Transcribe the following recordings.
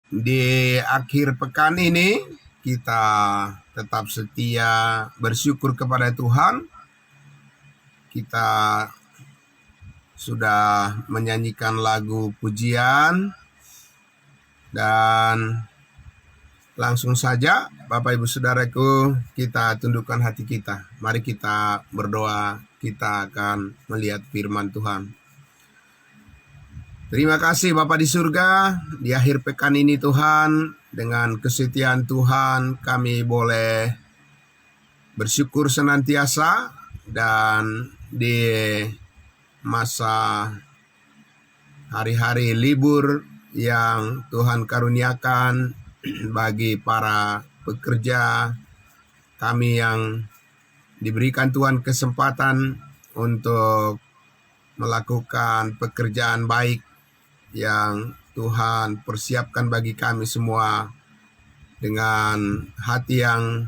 Di akhir pekan ini kita tetap setia bersyukur kepada Tuhan. Kita sudah menyanyikan lagu pujian dan langsung saja Bapak Ibu Saudaraku, kita tundukkan hati kita. Mari kita berdoa, kita akan melihat firman Tuhan. Terima kasih Bapa di surga, di akhir pekan ini Tuhan, dengan kesetiaan Tuhan kami boleh bersyukur senantiasa, dan di masa hari-hari libur yang Tuhan karuniakan bagi para pekerja kami yang diberikan Tuhan kesempatan untuk melakukan pekerjaan baik yang Tuhan persiapkan bagi kami semua, dengan hati yang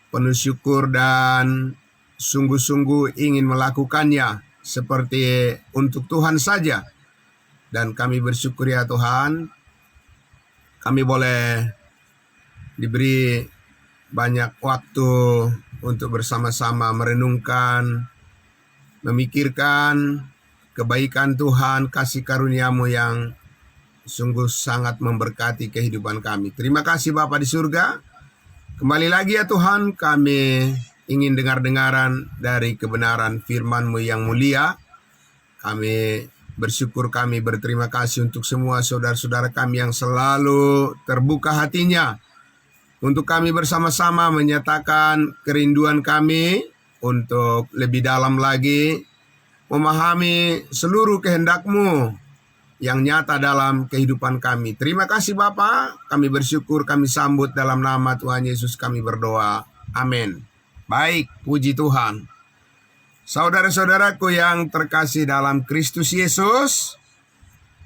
penuh syukur dan sungguh-sungguh ingin melakukannya seperti untuk Tuhan saja. Dan kami bersyukur ya Tuhan, kami boleh diberi banyak waktu untuk bersama-sama merenungkan, memikirkan kebaikan Tuhan, kasih karunia-Mu yang sungguh sangat memberkati kehidupan kami. Terima kasih Bapa di surga. Kembali lagi ya Tuhan, kami ingin dengar-dengaran dari kebenaran firman-Mu yang mulia. Kami bersyukur, kami berterima kasih untuk semua saudara-saudara kami yang selalu terbuka hatinya untuk kami bersama-sama menyatakan kerinduan kami untuk lebih dalam lagi memahami seluruh kehendak-Mu yang nyata dalam kehidupan kami. Terima kasih Bapa, kami bersyukur, kami sambut dalam nama Tuhan Yesus kami berdoa. Amin. Baik, puji Tuhan. Saudara-saudaraku yang terkasih dalam Kristus Yesus,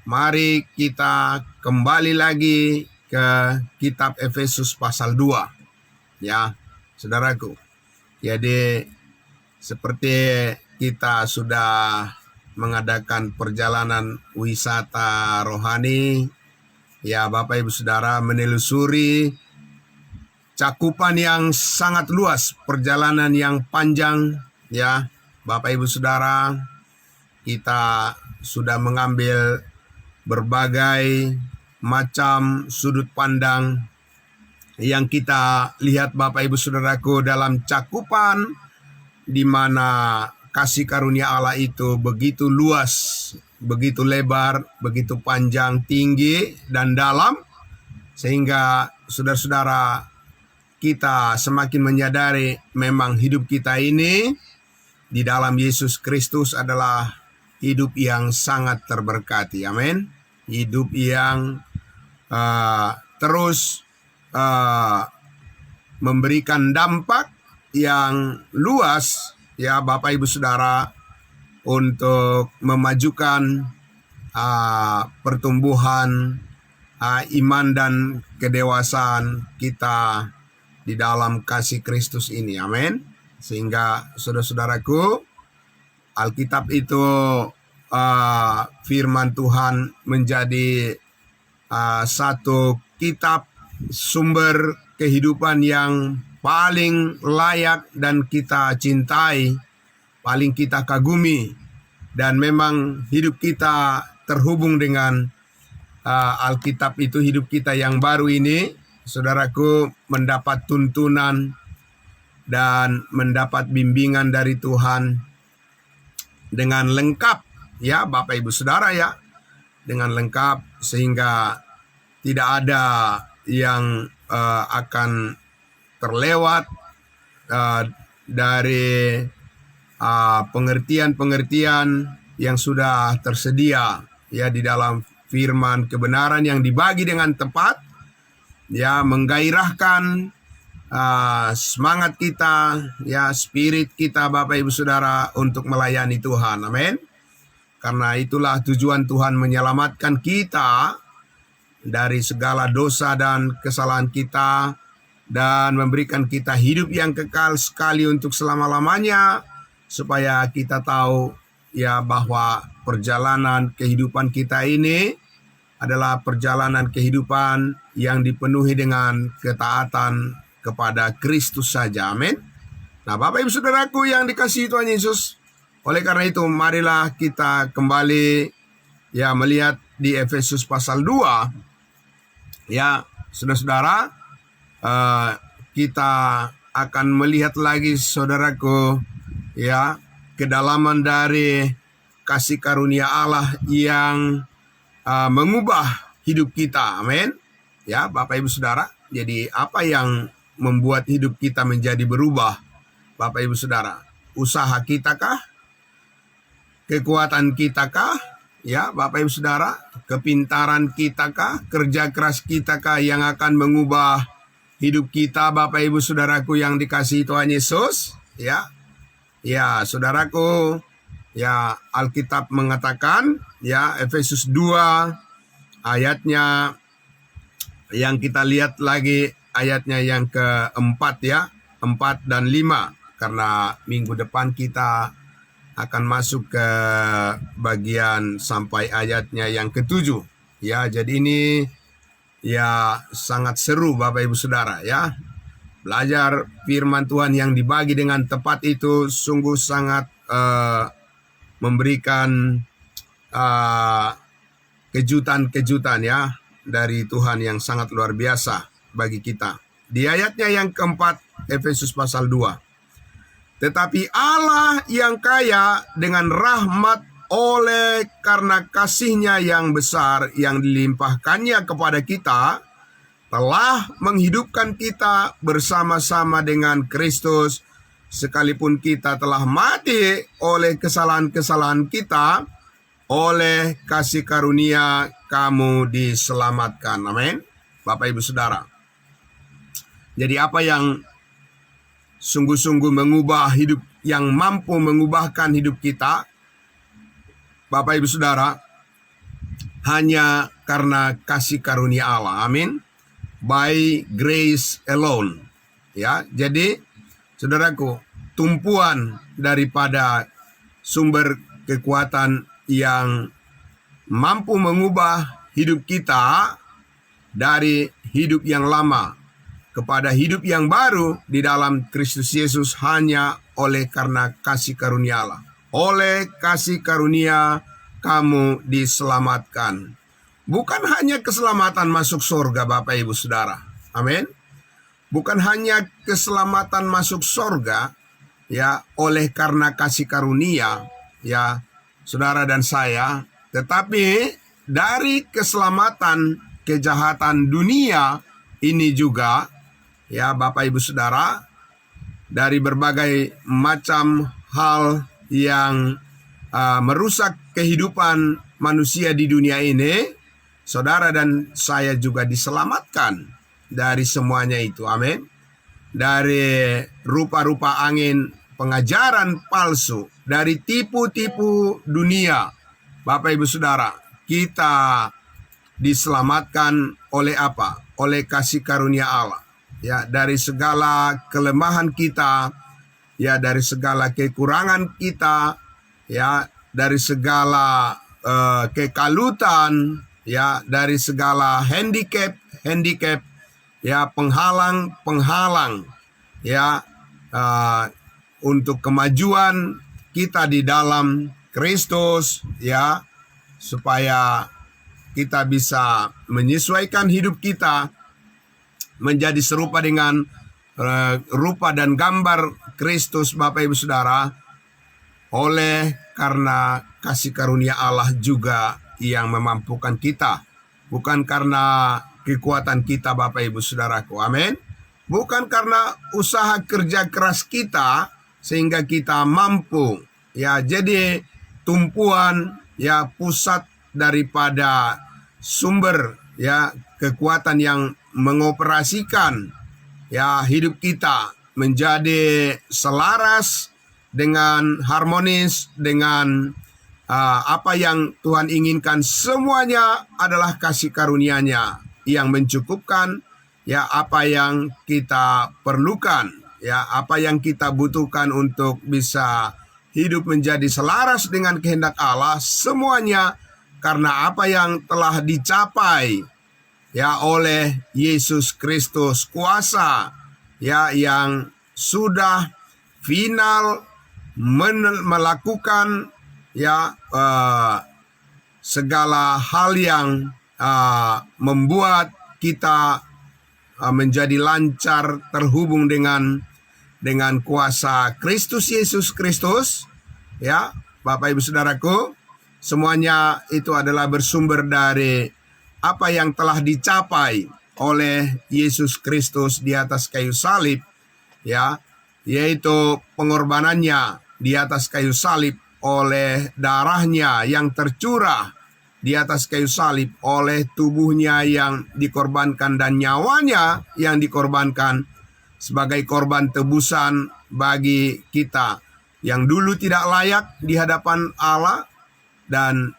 mari kita kembali lagi ke kitab Efesus pasal 2. Ya, saudaraku. Jadi seperti kita sudah mengadakan perjalanan wisata rohani, ya Bapak Ibu Saudara, menelusuri cakupan yang sangat luas, perjalanan yang panjang, ya Bapak Ibu Saudara, kita sudah mengambil berbagai macam sudut pandang yang kita lihat Bapak Ibu Saudaraku dalam cakupan di mana kasih karunia Allah itu begitu luas, begitu lebar, begitu panjang, tinggi, dan dalam, sehingga saudara-saudara kita semakin menyadari memang hidup kita ini di dalam Yesus Kristus adalah hidup yang sangat terberkati. Amin. Hidup yang terus memberikan dampak yang luas, ya Bapak Ibu Saudara, untuk memajukan pertumbuhan iman dan kedewasaan kita di dalam kasih Kristus ini. Amin. Sehingga saudara-saudaraku, Alkitab itu firman Tuhan menjadi satu kitab sumber kehidupan yang paling layak dan kita cintai, paling kita kagumi, dan memang hidup kita terhubung dengan Alkitab itu. Hidup kita yang baru ini, saudaraku, mendapat tuntunan dan mendapat bimbingan dari Tuhan dengan lengkap, ya Bapak Ibu Saudara, ya, dengan lengkap, sehingga tidak ada yang akan terlewat dari pengertian-pengertian yang sudah tersedia, ya, di dalam firman kebenaran yang dibagi dengan tepat, ya, menggairahkan semangat kita, ya, spirit kita Bapak Ibu Saudara untuk melayani Tuhan. Amin. Karena itulah tujuan Tuhan menyelamatkan kita dari segala dosa dan kesalahan kita, dan memberikan kita hidup yang kekal sekali untuk selama-lamanya, supaya kita tahu, ya, bahwa perjalanan kehidupan kita ini adalah perjalanan kehidupan yang dipenuhi dengan ketaatan kepada Kristus saja. Amin. Nah, Bapak Ibu Saudaraku yang dikasihi Tuhan Yesus, oleh karena itu marilah kita kembali melihat di Efesus pasal 2. Ya, saudara-saudara, kita akan melihat lagi saudaraku kedalaman dari kasih karunia Allah yang mengubah hidup kita. Amin. Ya, Bapak Ibu Saudara. Jadi apa yang membuat hidup kita menjadi berubah? Bapak Ibu Saudara, usaha kita kah? Kekuatan kita kah? Ya, Bapak Ibu Saudara, kepintaran kita kah? Kerja keras kita kah yang akan mengubah hidup kita, Bapak Ibu Saudaraku yang dikasihi Tuhan Yesus? Ya, saudaraku, Alkitab mengatakan, Efesus 2 ayatnya yang kita lihat lagi ayatnya yang keempat 4 dan 5. Karena minggu depan kita akan masuk ke bagian sampai ayatnya yang ke-7. Jadi ini sangat seru Bapak Ibu Saudara Belajar firman Tuhan yang dibagi dengan tepat itu sungguh sangat memberikan kejutan-kejutan dari Tuhan yang sangat luar biasa bagi kita. Di ayatnya yang keempat, Efesus pasal 2. Tetapi Allah yang kaya dengan rahmat oleh karena kasih-Nya yang besar yang dilimpahkannya kepada kita, telah menghidupkan kita bersama-sama dengan Kristus, sekalipun kita telah mati oleh kesalahan-kesalahan kita, oleh kasih karunia kamu diselamatkan. Amin. Bapak Ibu Saudara. Jadi apa yang sungguh-sungguh mengubah hidup, yang mampu mengubahkan hidup kita, Bapak Ibu Saudara, hanya karena kasih karunia Allah. Amin. By grace alone. Jadi saudaraku, tumpuan daripada sumber kekuatan yang mampu mengubah hidup kita dari hidup yang lama kepada hidup yang baru di dalam Kristus Yesus hanya oleh karena kasih karunia Allah. Oleh kasih karunia kamu diselamatkan. Bukan hanya keselamatan masuk surga Bapak Ibu Saudara. Amin. Bukan hanya keselamatan masuk surga oleh karena kasih karunia saudara dan saya, tetapi dari keselamatan kejahatan dunia ini juga Bapak Ibu Saudara, dari berbagai macam hal yang merusak kehidupan manusia di dunia ini, saudara dan saya juga diselamatkan dari semuanya itu. Amin. Dari rupa-rupa angin, pengajaran palsu, dari tipu-tipu dunia. Bapak Ibu Saudara, kita diselamatkan oleh apa? Oleh kasih karunia Allah. Dari segala kelemahan kita, dari segala kekurangan kita, dari segala kekalutan, dari segala handicap, penghalang, untuk kemajuan kita di dalam Kristus, supaya kita bisa menyesuaikan hidup kita menjadi serupa dengan rupa dan gambar Kristus, Bapak Ibu Saudara, oleh karena kasih karunia Allah juga yang memampukan kita. Bukan karena kekuatan kita, Bapak Ibu Saudaraku. Amin. Bukan karena usaha kerja keras kita sehingga kita mampu. Jadi tumpuan pusat daripada sumber kekuatan yang mengoperasikan hidup kita menjadi selaras dengan harmonis dengan apa yang Tuhan inginkan. Semuanya adalah kasih karunia-Nya yang mencukupkan apa yang kita perlukan, apa yang kita butuhkan untuk bisa hidup menjadi selaras dengan kehendak Allah. Semuanya karena apa yang telah dicapai ya oleh Yesus Kristus, kuasa ya yang sudah final melakukan ya segala hal yang membuat kita menjadi lancar terhubung dengan kuasa Kristus Yesus Kristus ya. Bapak Ibu Saudaraku, semuanya itu adalah bersumber dari apa yang telah dicapai oleh Yesus Kristus di atas kayu salib ya, yaitu pengorbanannya di atas kayu salib, oleh darahnya yang tercurah di atas kayu salib, oleh tubuhnya yang dikorbankan dan nyawanya yang dikorbankan sebagai korban tebusan bagi kita yang dulu tidak layak di hadapan Allah, dan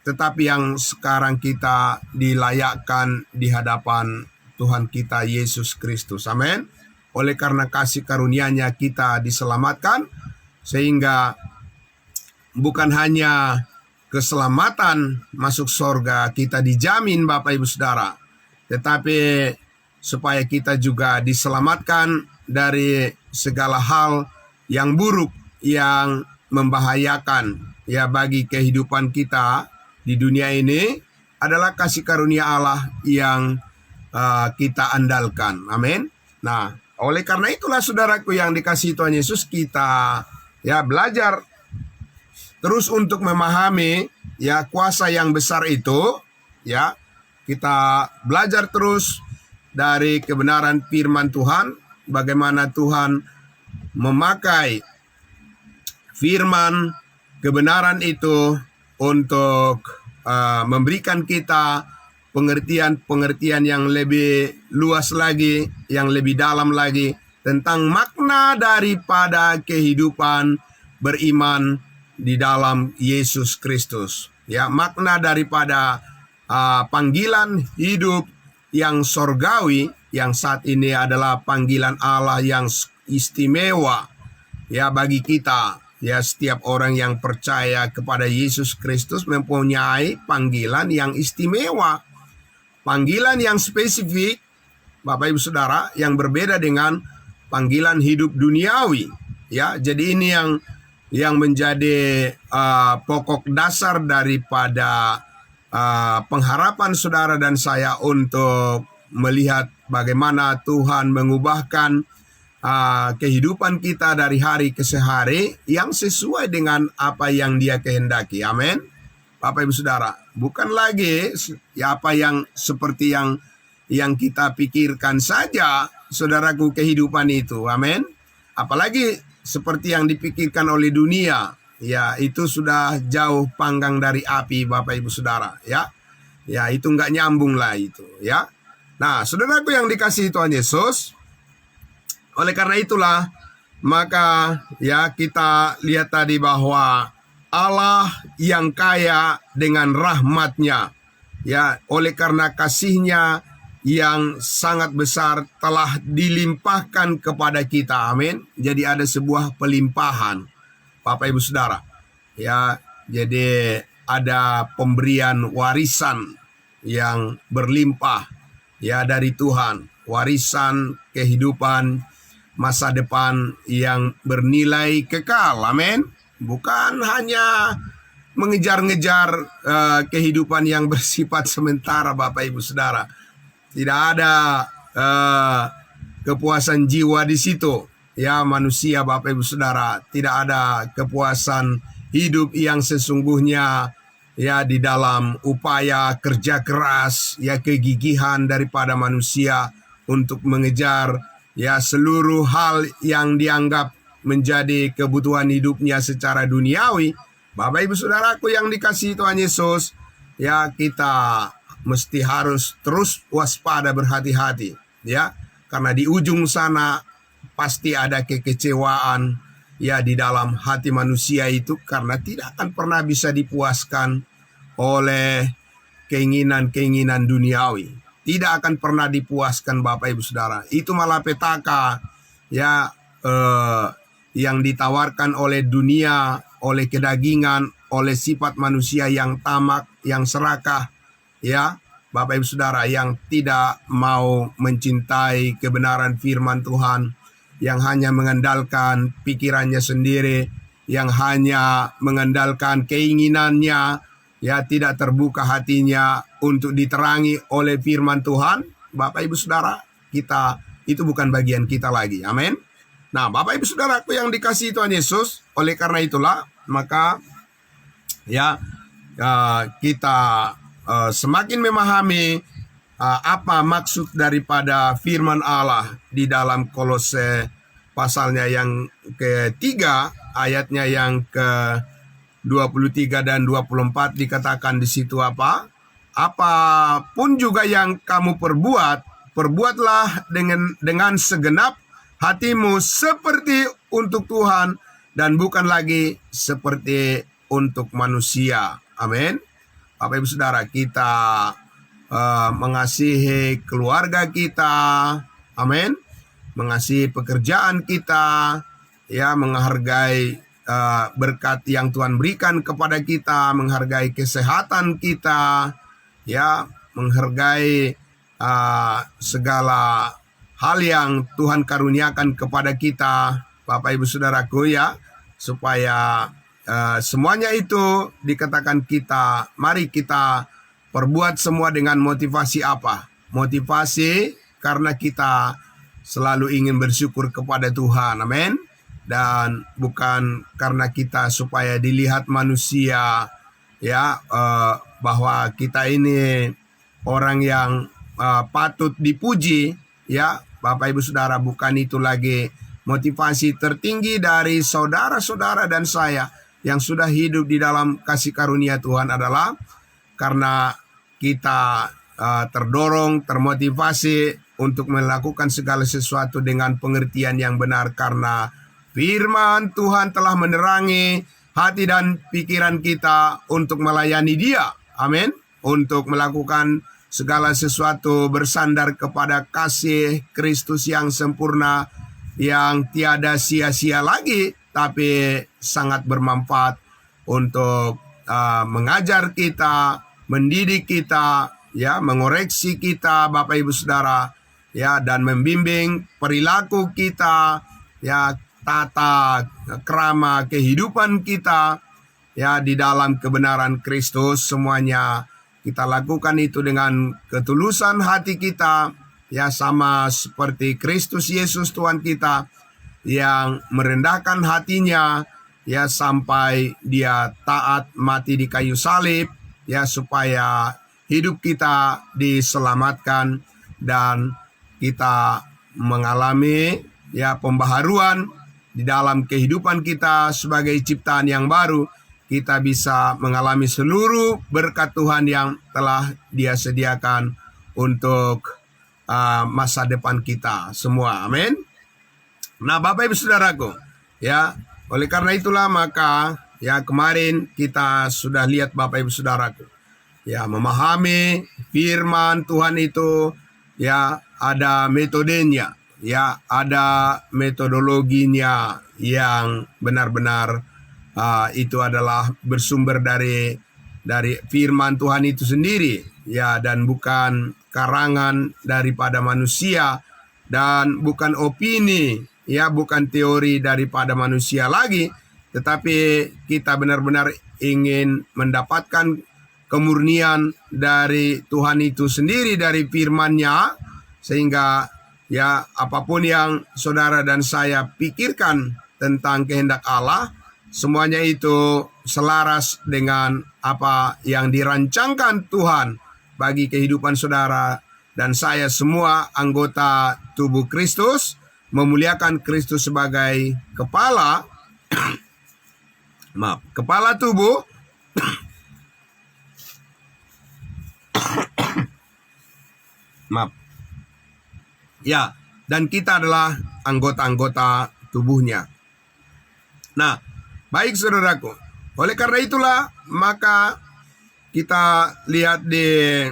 tetapi yang sekarang kita dilayakkan di hadapan Tuhan kita Yesus Kristus. Amin. Oleh karena kasih karunia-Nya kita diselamatkan, sehingga bukan hanya keselamatan masuk surga kita dijamin Bapak Ibu Saudara, tetapi supaya kita juga diselamatkan dari segala hal yang buruk yang membahayakan ya bagi kehidupan kita di dunia ini, adalah kasih karunia Allah yang kita andalkan. Amin. Nah, oleh karena itulah saudaraku yang dikasihi Tuhan Yesus, kita ya belajar terus untuk memahami ya kuasa yang besar itu ya. Kita belajar terus dari kebenaran firman Tuhan, bagaimana Tuhan memakai firman kebenaran itu untuk memberikan kita pengertian-pengertian yang lebih luas lagi, yang lebih dalam lagi tentang makna daripada kehidupan beriman di dalam Yesus Kristus. Ya, makna daripada panggilan hidup yang sorgawi yang saat ini adalah panggilan Allah yang istimewa ya bagi kita. Ya, setiap orang yang percaya kepada Yesus Kristus mempunyai panggilan yang istimewa, panggilan yang spesifik, Bapak Ibu Saudara, yang berbeda dengan panggilan hidup duniawi. Ya, jadi ini yang menjadi pokok dasar daripada pengharapan saudara dan saya untuk melihat bagaimana Tuhan mengubahkan kehidupan kita dari hari ke hari yang sesuai dengan apa yang Dia kehendaki. Amin. Bapak Ibu Saudara, bukan lagi ya apa yang seperti yang kita pikirkan saja, saudaraku, kehidupan itu. Amin. Apalagi seperti yang dipikirkan oleh dunia, ya itu sudah jauh panggang dari api, Bapak Ibu Saudara, ya. Ya, itu nggak nyambung lah itu, ya. Nah, saudaraku yang dikasihi Tuhan Yesus, oleh karena itulah maka ya kita lihat tadi bahwa Allah yang kaya dengan rahmat-Nya, ya, oleh karena kasih-Nya yang sangat besar telah dilimpahkan kepada kita. Amin. Jadi ada sebuah pelimpahan, Bapak Ibu Saudara. Ya, jadi ada pemberian warisan yang berlimpah ya dari Tuhan, warisan kehidupan masa depan yang bernilai kekal. Amin. Bukan hanya mengejar-ngejar kehidupan yang bersifat sementara, Bapak Ibu Saudara. Tidak ada kepuasan jiwa di situ. Ya, manusia, Bapak Ibu Saudara, tidak ada kepuasan hidup yang sesungguhnya ya di dalam upaya kerja keras, ya kegigihan daripada manusia untuk mengejar ya seluruh hal yang dianggap menjadi kebutuhan hidupnya secara duniawi. Bapak Ibu Saudaraku yang dikasihi Tuhan Yesus, ya kita mesti harus terus waspada, berhati-hati, ya, karena di ujung sana pasti ada kekecewaan ya di dalam hati manusia itu, karena tidak akan pernah bisa dipuaskan oleh keinginan-keinginan duniawi. Tidak akan pernah dipuaskan, Bapak Ibu Saudara. Itu malapetaka ya yang ditawarkan oleh dunia, oleh kedagingan, oleh sifat manusia yang tamak, yang serakah, ya Bapak Ibu Saudara, yang tidak mau mencintai kebenaran firman Tuhan, yang hanya mengandalkan pikirannya sendiri, yang hanya mengandalkan keinginannya, ya tidak terbuka hatinya untuk diterangi oleh firman Tuhan. Bapak Ibu Saudara, kita itu bukan bagian kita lagi. Amin. Nah, Bapak Ibu Saudaraku yang dikasihi Tuhan Yesus, oleh karena itulah maka kita semakin memahami apa maksud daripada firman Allah di dalam Kolose pasalnya yang ketiga, ayatnya yang ke-23 dan 24 dikatakan di situ apa? Apapun juga yang kamu perbuatlah dengan segenap hatimu seperti untuk Tuhan dan bukan lagi seperti untuk manusia. Amin. Bapak Ibu Saudara, kita mengasihi keluarga kita. Amin. Mengasihi pekerjaan kita, ya, menghargai berkat yang Tuhan berikan kepada kita, menghargai kesehatan kita, ya, menghargai segala hal yang Tuhan karuniakan kepada kita, Bapak Ibu Saudaraku, ya, supaya semuanya itu dikatakan kita, mari kita perbuat semua dengan motivasi apa? Motivasi karena kita selalu ingin bersyukur kepada Tuhan, amin. Dan bukan karena kita supaya dilihat manusia, ya, bahwa kita ini orang yang patut dipuji, ya. Bapak Ibu Saudara, bukan itu lagi motivasi tertinggi dari saudara-saudara dan saya yang sudah hidup di dalam kasih karunia Tuhan adalah karena kita terdorong, termotivasi untuk melakukan segala sesuatu dengan pengertian yang benar karena firman Tuhan telah menerangi hati dan pikiran kita untuk melayani Dia. Amin. Untuk melakukan segala sesuatu bersandar kepada kasih Kristus yang sempurna, yang tiada sia-sia lagi, tapi sangat bermanfaat untuk mengajar kita, mendidik kita, ya, mengoreksi kita, Bapak Ibu Saudara, ya, dan membimbing perilaku kita, ya, tata krama kehidupan kita, ya, di dalam kebenaran Kristus. Semuanya kita lakukan itu dengan ketulusan hati kita, ya, sama seperti Kristus Yesus Tuhan kita yang merendahkan hatinya, ya, sampai Dia taat mati di kayu salib, ya, supaya hidup kita diselamatkan dan kita mengalami, ya, pembaharuan di dalam kehidupan kita sebagai ciptaan yang baru. Kita bisa mengalami seluruh berkat Tuhan yang telah Dia sediakan untuk masa depan kita semua. Amin. Nah, Bapak Ibu Saudaraku, ya, oleh karena itulah maka, ya, kemarin kita sudah lihat Bapak Ibu Saudaraku, ya, memahami firman Tuhan itu, ya, ada metodenya, ya, ada metodologinya yang benar-benar itu adalah bersumber dari firman Tuhan itu sendiri, ya, dan bukan karangan daripada manusia dan bukan opini, ya, bukan teori daripada manusia lagi, tetapi kita benar-benar ingin mendapatkan kemurnian dari Tuhan itu sendiri, dari firman-Nya, sehingga, ya, apapun yang saudara dan saya pikirkan tentang kehendak Allah, semuanya itu selaras dengan apa yang dirancangkan Tuhan bagi kehidupan saudara dan saya, semua anggota tubuh Kristus, memuliakan Kristus sebagai kepala, kepala tubuh, ya, dan kita adalah anggota-anggota tubuhnya. Nah, baik saudaraku, oleh karena itulah maka kita lihat di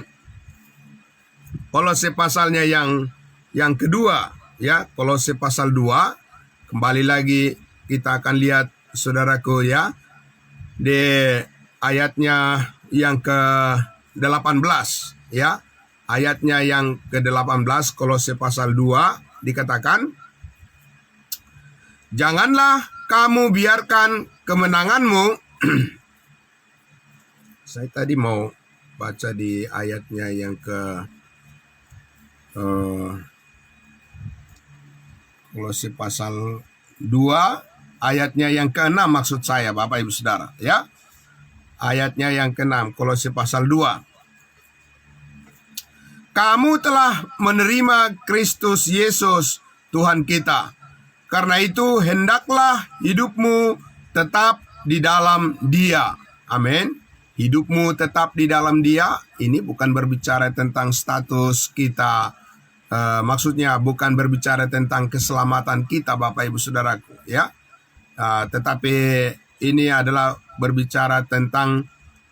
Kolose pasalnya yang kedua, ya, Kolose pasal 2. Kembali lagi kita akan lihat saudaraku, ya, di ayatnya yang ke-18 ya. Ayatnya yang ke-18 Kolose pasal 2 dikatakan, "Janganlah kamu biarkan kemenanganmu." Saya tadi mau baca di ayatnya yang Kolose pasal 2 ayatnya yang ke-6 maksud saya, Bapak Ibu Saudara ya. Ayatnya yang ke-6 Kolose pasal 2. "Kamu telah menerima Kristus Yesus Tuhan kita. Karena itu hendaklah hidupmu tetap di dalam Dia." Amin. Hidupmu tetap di dalam Dia. Ini bukan berbicara tentang status kita. Maksudnya bukan berbicara tentang keselamatan kita, Bapak Ibu Saudaraku ya. Tetapi ini adalah berbicara tentang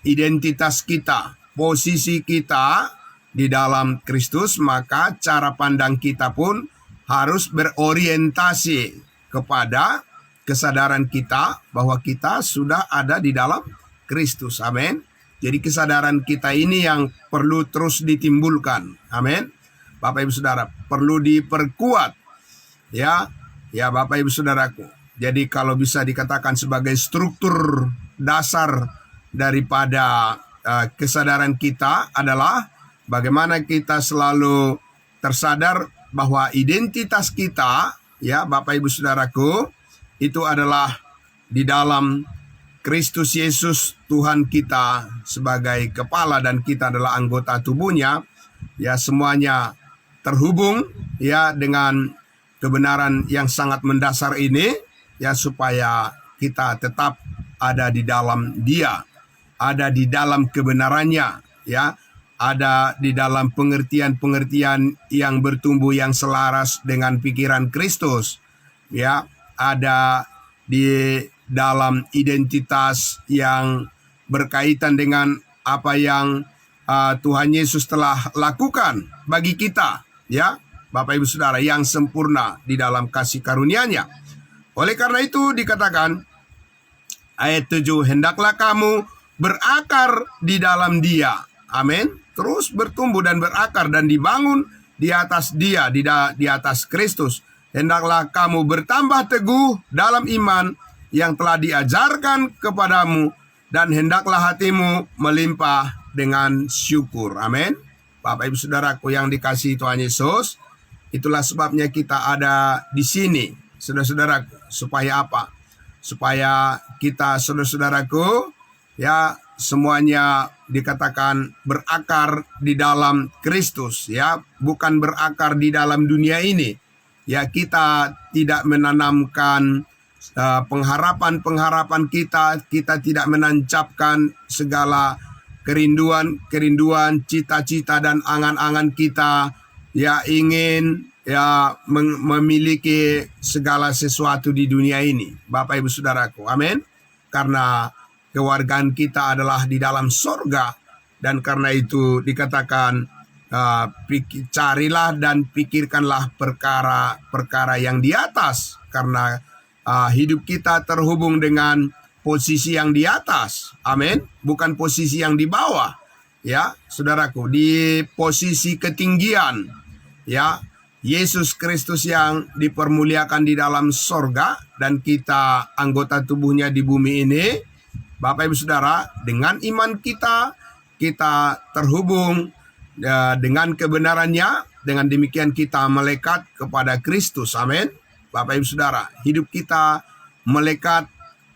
identitas kita, posisi kita di dalam Kristus. Maka cara pandang kita pun harus berorientasi kepada kesadaran kita bahwa kita sudah ada di dalam Kristus. Amin. Jadi kesadaran kita ini yang perlu terus ditimbulkan. Amin. Bapak Ibu Saudara, perlu diperkuat ya. Ya Bapak Ibu Saudaraku. Jadi kalau bisa dikatakan sebagai struktur dasar daripada kesadaran kita adalah bagaimana kita selalu tersadar bahwa identitas kita ya Bapak Ibu Saudaraku itu adalah di dalam Kristus Yesus Tuhan kita sebagai kepala, dan kita adalah anggota tubuhnya ya. Semuanya terhubung ya dengan kebenaran yang sangat mendasar ini ya, supaya kita tetap ada di dalam Dia, ada di dalam kebenarannya ya, ada di dalam pengertian-pengertian yang bertumbuh yang selaras dengan pikiran Kristus ya, ada di dalam identitas yang berkaitan dengan apa yang Tuhan Yesus telah lakukan bagi kita ya Bapak Ibu Saudara, yang sempurna di dalam kasih karunia-Nya. Oleh karena itu dikatakan ayat 7, "Hendaklah kamu berakar di dalam Dia." Amin. Terus bertumbuh dan berakar dan dibangun di atas Dia, di atas Kristus. "Hendaklah kamu bertambah teguh dalam iman yang telah diajarkan kepadamu, dan hendaklah hatimu melimpah dengan syukur." Amin. Bapak Ibu Saudaraku yang dikasihi Tuhan Yesus, itulah sebabnya kita ada di sini, saudara-saudaraku. Supaya apa? Supaya kita, saudara-saudaraku, ya semuanya dikatakan berakar di dalam Kristus ya, bukan berakar di dalam dunia ini. Ya, kita tidak menanamkan pengharapan-pengharapan kita tidak menancapkan segala kerinduan, cita-cita dan angan-angan kita ya, ingin ya memiliki segala sesuatu di dunia ini, Bapak Ibu Saudaraku. Amin. Karena kewargaan kita adalah di dalam sorga, dan karena itu dikatakan carilah dan pikirkanlah perkara-perkara yang di atas, karena hidup kita terhubung dengan posisi yang di atas. Amin. Bukan posisi yang di bawah ya saudaraku, di posisi ketinggian ya. Yesus Kristus yang dipermuliakan di dalam sorga, dan kita anggota tubuhnya di bumi ini. Bapak Ibu Saudara, dengan iman kita terhubung dengan kebenarannya. Dengan demikian kita melekat kepada Kristus. Amin. Bapak Ibu Saudara, hidup kita melekat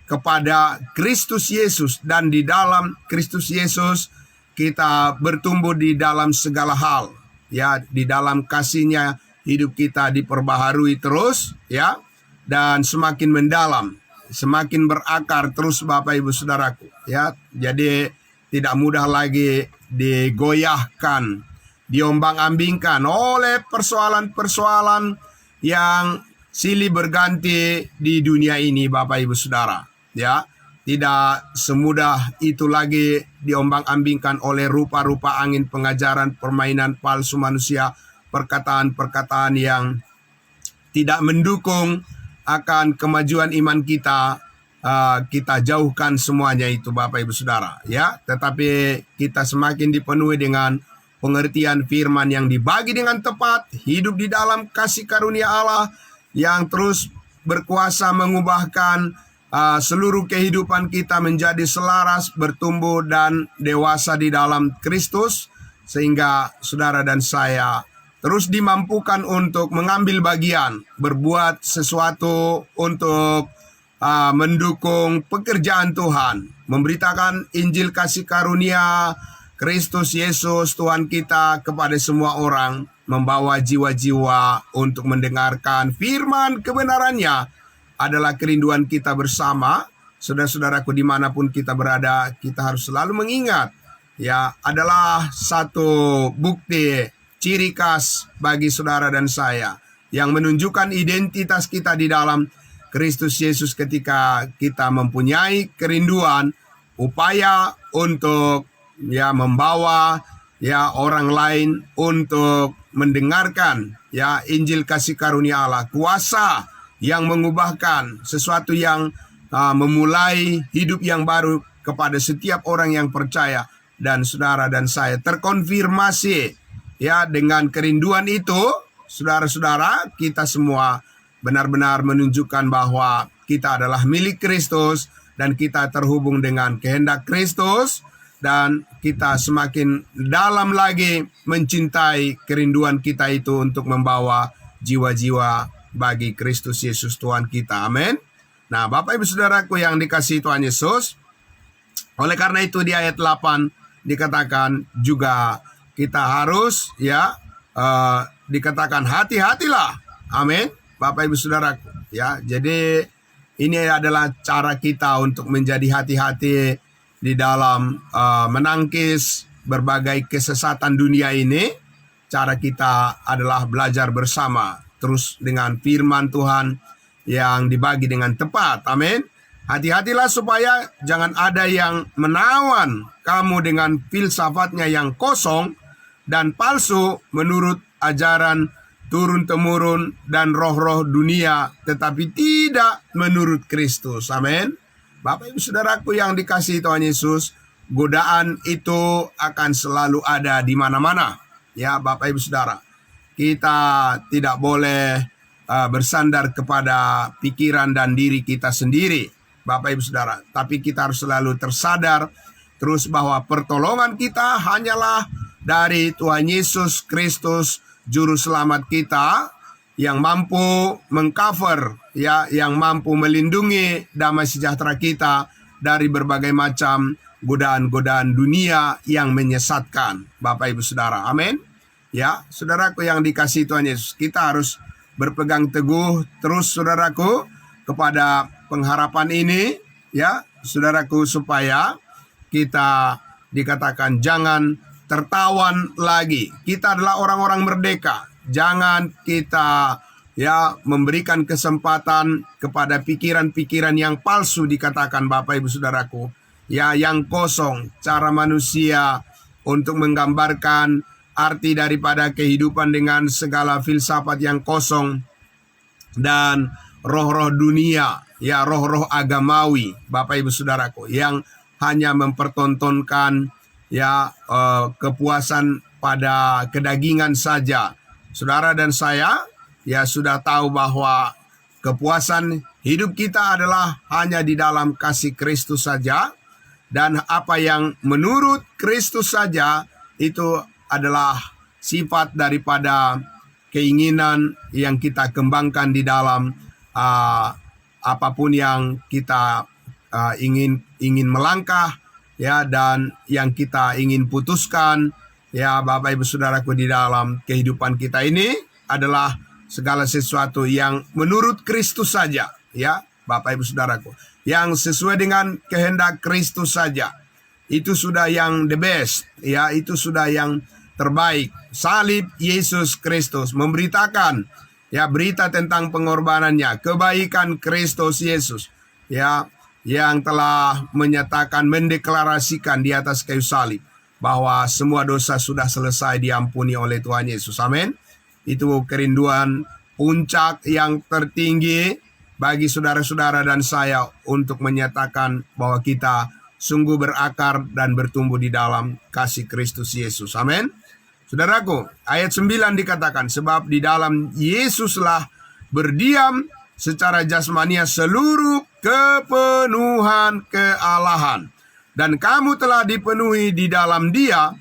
kepada Kristus Yesus, dan di dalam Kristus Yesus kita bertumbuh di dalam segala hal ya. Di dalam kasih-Nya hidup kita diperbaharui terus ya, dan semakin mendalam, semakin berakar terus Bapak Ibu Saudaraku ya. Jadi tidak mudah lagi digoyahkan, diombang-ambingkan oleh persoalan-persoalan yang silih berganti di dunia ini Bapak Ibu Saudara ya. Tidak semudah itu lagi diombang-ambingkan oleh rupa-rupa angin pengajaran, permainan palsu manusia, perkataan-perkataan yang tidak mendukung akan kemajuan iman kita kita jauhkan semuanya itu Bapak Ibu Saudara ya, tetapi kita semakin dipenuhi dengan pengertian firman yang dibagi dengan tepat, hidup di dalam kasih karunia Allah yang terus berkuasa mengubahkan seluruh kehidupan kita menjadi selaras, bertumbuh dan dewasa di dalam Kristus, sehingga saudara dan saya terus dimampukan untuk mengambil bagian, berbuat sesuatu untuk mendukung pekerjaan Tuhan, memberitakan Injil kasih karunia Kristus Yesus Tuhan kita kepada semua orang, membawa jiwa-jiwa untuk mendengarkan firman kebenarannya adalah kerinduan kita bersama. Saudara-saudaraku, dimanapun kita berada, kita harus selalu mengingat ya, adalah satu bukti ciri khas bagi saudara dan saya yang menunjukkan identitas kita di dalam Kristus Yesus ketika kita mempunyai kerinduan, upaya untuk ya membawa ya orang lain untuk mendengarkan ya Injil kasih karunia Allah, kuasa yang mengubahkan sesuatu yang memulai hidup yang baru kepada setiap orang yang percaya. Dan saudara dan saya terkonfirmasi ya dengan kerinduan itu, saudara-saudara, kita semua benar-benar menunjukkan bahwa kita adalah milik Kristus dan kita terhubung dengan kehendak Kristus, dan kita semakin dalam lagi mencintai kerinduan kita itu untuk membawa jiwa-jiwa bagi Kristus Yesus Tuhan kita. Amin. Nah, Bapak Ibu Saudaraku yang dikasihi Tuhan Yesus, oleh karena itu di ayat 8 dikatakan juga kita harus ya dikatakan hati-hatilah. Amin. Bapak Ibu Saudaraku ya, jadi ini adalah cara kita untuk menjadi hati-hati di dalam menangkis berbagai kesesatan dunia ini. Cara kita adalah belajar bersama terus dengan firman Tuhan yang dibagi dengan tepat. Amin. Hati-hatilah supaya jangan ada yang menawan kamu dengan filsafatnya yang kosong dan palsu menurut ajaran turun-temurun dan roh-roh dunia, tetapi tidak menurut Kristus. Amin. Bapak Ibu Saudaraku yang dikasihi Tuhan Yesus, godaan itu akan selalu ada di mana-mana. Ya Bapak Ibu Saudara, kita tidak boleh bersandar kepada pikiran dan diri kita sendiri, Bapak Ibu Saudara. Tapi kita harus selalu tersadar terus bahwa pertolongan kita hanyalah dari Tuhan Yesus Kristus, Juru Selamat kita, yang mampu mengcover ya, yang mampu melindungi damai sejahtera kita dari berbagai macam godaan-godaan dunia yang menyesatkan, Bapak Ibu Saudara. Amin. Ya, saudaraku yang dikasihi Tuhan Yesus, kita harus berpegang teguh terus saudaraku kepada pengharapan ini ya, saudaraku, supaya kita dikatakan jangan tertawan lagi. Kita adalah orang-orang merdeka. Jangan kita ya memberikan kesempatan kepada pikiran-pikiran yang palsu, dikatakan Bapak Ibu Saudaraku, ya, yang kosong, cara manusia untuk menggambarkan arti daripada kehidupan dengan segala filsafat yang kosong dan roh-roh dunia, ya, roh-roh agamawi, Bapak Ibu Saudaraku, yang hanya mempertontonkan ya kepuasan pada kedagingan saja. Saudara dan saya ya sudah tahu bahwa kepuasan hidup kita adalah hanya di dalam kasih Kristus saja, dan apa yang menurut Kristus saja itu adalah sifat daripada keinginan yang kita kembangkan di dalam apapun yang kita ingin melangkah ya, dan yang kita ingin putuskan ya, Bapak Ibu Saudaraku, di dalam kehidupan kita ini adalah segala sesuatu yang menurut Kristus saja ya, Bapak Ibu Saudaraku, yang sesuai dengan kehendak Kristus saja. Itu sudah yang the best ya, itu sudah yang terbaik. Salib Yesus Kristus memberitakan ya berita tentang pengorbanannya, kebaikan Kristus Yesus ya, yang telah menyatakan, mendeklarasikan di atas kayu salib bahwa semua dosa sudah selesai diampuni oleh Tuhan Yesus. Amin. Itu kerinduan puncak yang tertinggi bagi saudara-saudara dan saya untuk menyatakan bahwa kita sungguh berakar dan bertumbuh di dalam kasih Kristus Yesus. Amin. Saudaraku, ayat 9 dikatakan, sebab di dalam Yesuslah berdiam secara jasmania seluruh kepenuhan kealahan. Dan kamu telah dipenuhi di dalam Dia,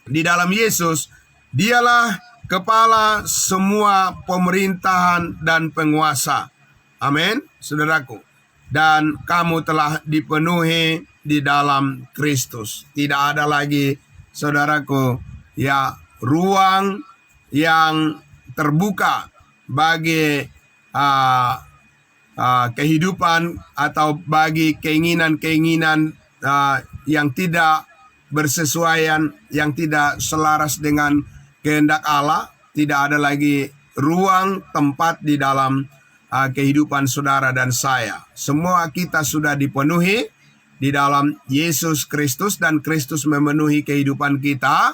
di dalam Yesus. Dialah kepala semua pemerintahan dan penguasa. Amin, saudaraku. Dan kamu telah dipenuhi di dalam Kristus. Tidak ada lagi, saudaraku, ya, ruang yang terbuka bagi kehidupan atau bagi keinginan-keinginan yang tidak bersesuaian, yang tidak selaras dengan kehendak Allah. Tidak ada lagi ruang tempat di dalam kehidupan saudara dan saya. Semua kita sudah dipenuhi di dalam Yesus Kristus, dan Kristus memenuhi kehidupan kita,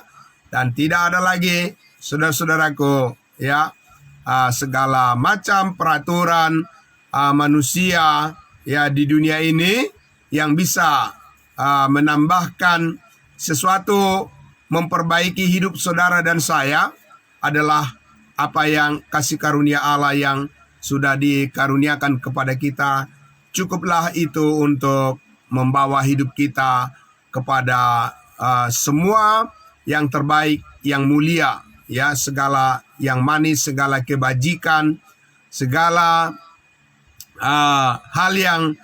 dan tidak ada lagi, saudara-saudaraku, ya, segala macam peraturan manusia, ya, di dunia ini yang bisa menambahkan sesuatu, memperbaiki hidup saudara dan saya, adalah apa yang kasih karunia Allah yang sudah dikaruniakan kepada kita. Cukuplah itu untuk membawa hidup kita kepada semua yang terbaik, yang mulia, ya, segala yang manis, segala kebajikan, segala hal yang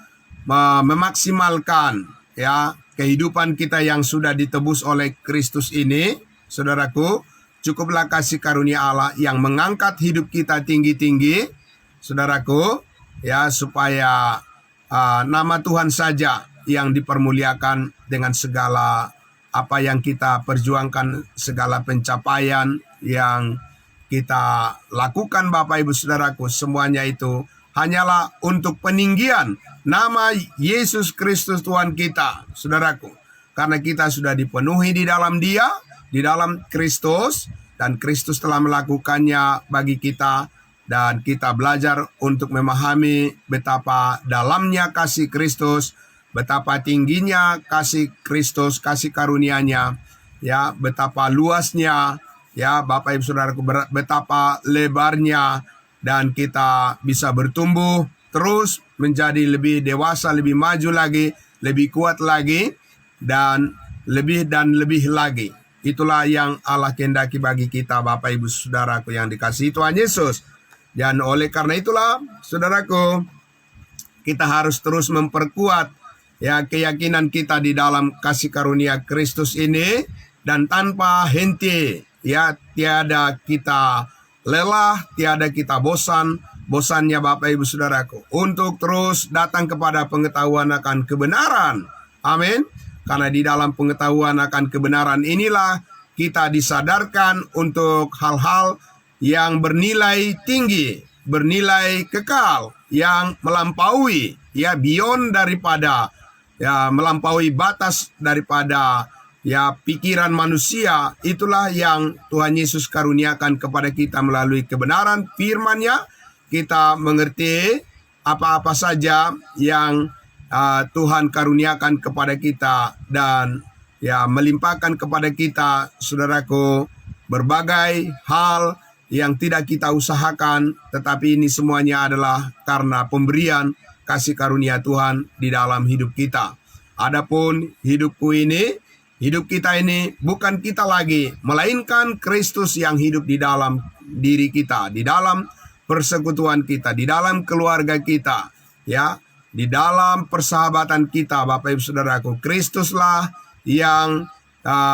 memaksimalkan, ya, kehidupan kita yang sudah ditebus oleh Kristus ini. Saudaraku, cukuplah kasih karunia Allah yang mengangkat hidup kita tinggi-tinggi, saudaraku, ya, supaya nama Tuhan saja yang dipermuliakan dengan segala apa yang kita perjuangkan, segala pencapaian yang kita lakukan, Bapak Ibu Saudaraku. Semuanya itu hanyalah untuk peninggian nama Yesus Kristus Tuhan kita, saudaraku. Karena kita sudah dipenuhi di dalam Dia, di dalam Kristus, dan Kristus telah melakukannya bagi kita, dan kita belajar untuk memahami betapa dalamnya kasih Kristus, betapa tingginya kasih Kristus, kasih karunia-Nya, ya, betapa luasnya, ya, Bapak Ibu Saudaraku, betapa lebarnya, dan kita bisa bertumbuh terus menjadi lebih dewasa, lebih maju lagi, lebih kuat lagi, dan lebih lagi. Itulah yang Allah kehendaki bagi kita, Bapak Ibu Saudaraku yang dikasihi Tuhan Yesus. Dan oleh karena itulah, saudaraku, kita harus terus memperkuat, ya, keyakinan kita di dalam kasih karunia Kristus ini, dan tanpa henti, ya, tiada kita lelah, tiada kita bosannya Bapak Ibu Saudaraku, untuk terus datang kepada pengetahuan akan kebenaran. Amin. Karena di dalam pengetahuan akan kebenaran inilah kita disadarkan untuk hal-hal yang bernilai tinggi, bernilai kekal, yang melampaui, ya, beyond daripada, ya, melampaui batas daripada, ya, pikiran manusia. Itulah yang Tuhan Yesus karuniakan kepada kita melalui kebenaran firman-Nya. Kita mengerti apa-apa saja yang Tuhan karuniakan kepada kita, dan, ya, melimpahkan kepada kita, saudaraku, berbagai hal yang tidak kita usahakan, tetapi ini semuanya adalah karena pemberian kasih karunia Tuhan di dalam hidup kita. Adapun hidup kita ini bukan kita lagi, melainkan Kristus yang hidup di dalam diri kita, di dalam persekutuan kita, di dalam keluarga kita, ya, di dalam persahabatan kita, Bapak Ibu Saudaraku. Kristuslah yang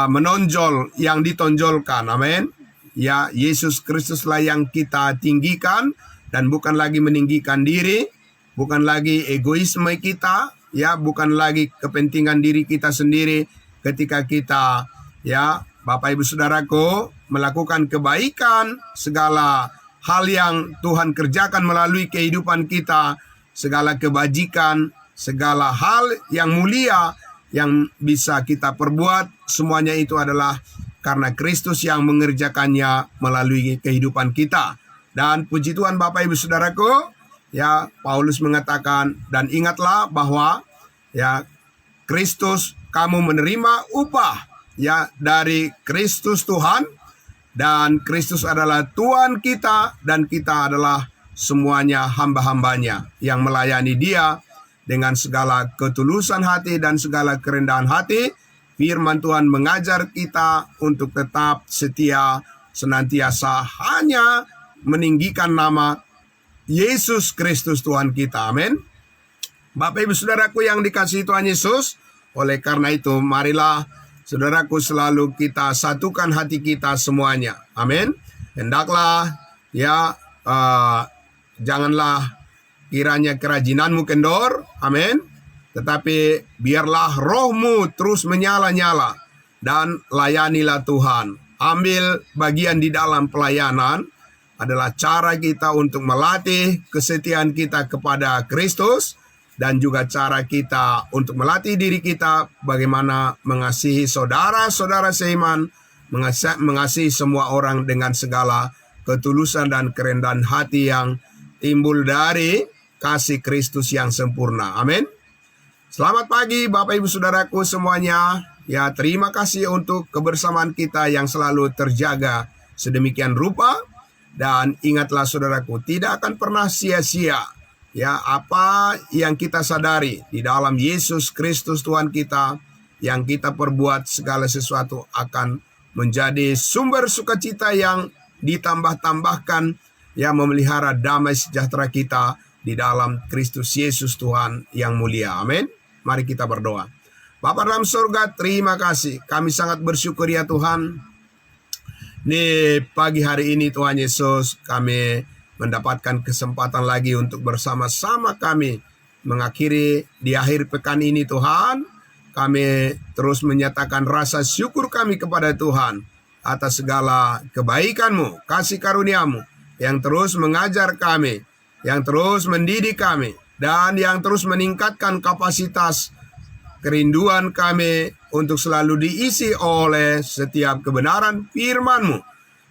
menonjol, yang ditonjolkan. Amin. Ya, Yesus Kristuslah yang kita tinggikan, dan bukan lagi meninggikan diri, bukan lagi egoisme kita, ya, bukan lagi kepentingan diri kita sendiri. Ketika kita, ya, Bapak Ibu Saudaraku, melakukan kebaikan, segala hal yang Tuhan kerjakan melalui kehidupan kita, segala kebajikan, segala hal yang mulia yang bisa kita perbuat, semuanya itu adalah karena Kristus yang mengerjakannya melalui kehidupan kita. Dan puji Tuhan Bapak Ibu Saudaraku, ya Paulus mengatakan, dan ingatlah bahwa ya Kristus kamu menerima upah ya dari Kristus Tuhan, dan Kristus adalah Tuhan kita, dan kita adalah semuanya hamba-hambanya yang melayani Dia dengan segala ketulusan hati dan segala kerendahan hati. Firman Tuhan mengajar kita untuk tetap setia senantiasa hanya meninggikan nama Yesus Kristus Tuhan kita. Amin. Bapak Ibu Saudaraku yang dikasihi Tuhan Yesus, oleh karena itu marilah saudaraku selalu kita satukan hati kita semuanya. Amin. Hendaklah ya janganlah kiranya kerajinanmu kendor. Amin. Tetapi biarlah rohmu terus menyala-nyala dan layanilah Tuhan. Ambil bagian di dalam pelayanan adalah cara kita untuk melatih kesetiaan kita kepada Kristus, dan juga cara kita untuk melatih diri kita bagaimana mengasihi saudara-saudara seiman, mengasihi semua orang dengan segala ketulusan dan kerendahan hati yang timbul dari kasih Kristus yang sempurna. Amin. Selamat pagi Bapak Ibu Saudaraku semuanya. Ya, terima kasih untuk kebersamaan kita yang selalu terjaga sedemikian rupa. Dan ingatlah saudaraku, tidak akan pernah sia-sia ya apa yang kita sadari di dalam Yesus Kristus Tuhan kita, yang kita perbuat segala sesuatu akan menjadi sumber sukacita yang ditambah-tambahkan, yang memelihara damai sejahtera kita di dalam Kristus Yesus Tuhan yang mulia. Amin. Mari kita berdoa. Bapa dalam surga, terima kasih. Kami sangat bersyukur ya Tuhan. Di pagi hari ini Tuhan Yesus, kami mendapatkan kesempatan lagi untuk bersama-sama kami mengakhiri di akhir pekan ini Tuhan. Kami terus menyatakan rasa syukur kami kepada Tuhan atas segala kebaikan-Mu, kasih karunia-Mu yang terus mengajar kami, yang terus mendidik kami, dan yang terus meningkatkan kapasitas kerinduan kami untuk selalu diisi oleh setiap kebenaran firman-Mu.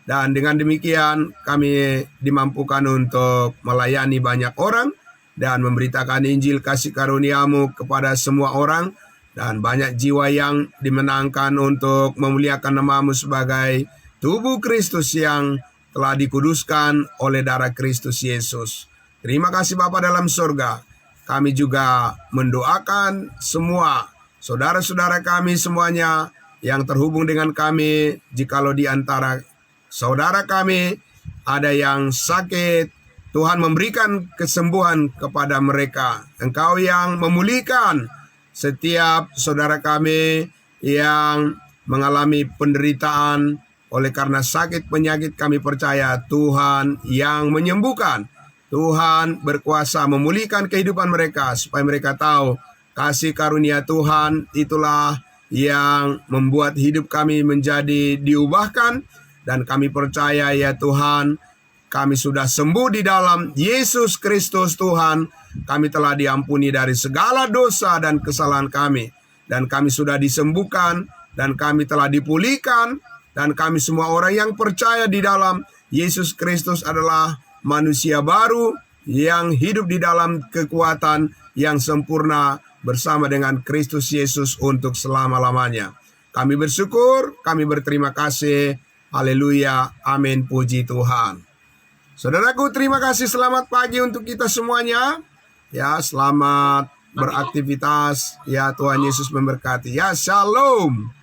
Dan dengan demikian kami dimampukan untuk melayani banyak orang dan memberitakan Injil kasih karunia-Mu kepada semua orang. Dan banyak jiwa yang dimenangkan untuk memuliakan nama-Mu sebagai tubuh Kristus yang telah dikuduskan oleh darah Kristus Yesus. Terima kasih Bapa dalam surga. Kami juga mendoakan semua saudara-saudara kami semuanya yang terhubung dengan kami. Jikalau di antara saudara kami ada yang sakit, Tuhan memberikan kesembuhan kepada mereka. Engkau yang memulihkan setiap saudara kami yang mengalami penderitaan oleh karena sakit penyakit. Kami percaya Tuhan yang menyembuhkan. Tuhan berkuasa memulihkan kehidupan mereka supaya mereka tahu kasih karunia Tuhan itulah yang membuat hidup kami menjadi diubahkan. Dan kami percaya ya Tuhan, kami sudah sembuh di dalam Yesus Kristus Tuhan. Kami telah diampuni dari segala dosa dan kesalahan kami. Dan kami sudah disembuhkan, dan kami telah dipulihkan. Dan kami semua orang yang percaya di dalam Yesus Kristus adalah manusia baru yang hidup di dalam kekuatan yang sempurna bersama dengan Kristus Yesus untuk selama-lamanya. Kami bersyukur, kami berterima kasih. Haleluya, amin, puji Tuhan. Saudaraku, terima kasih, selamat pagi untuk kita semuanya. Ya, selamat beraktivitas. Ya, Tuhan Yesus memberkati. Ya, shalom.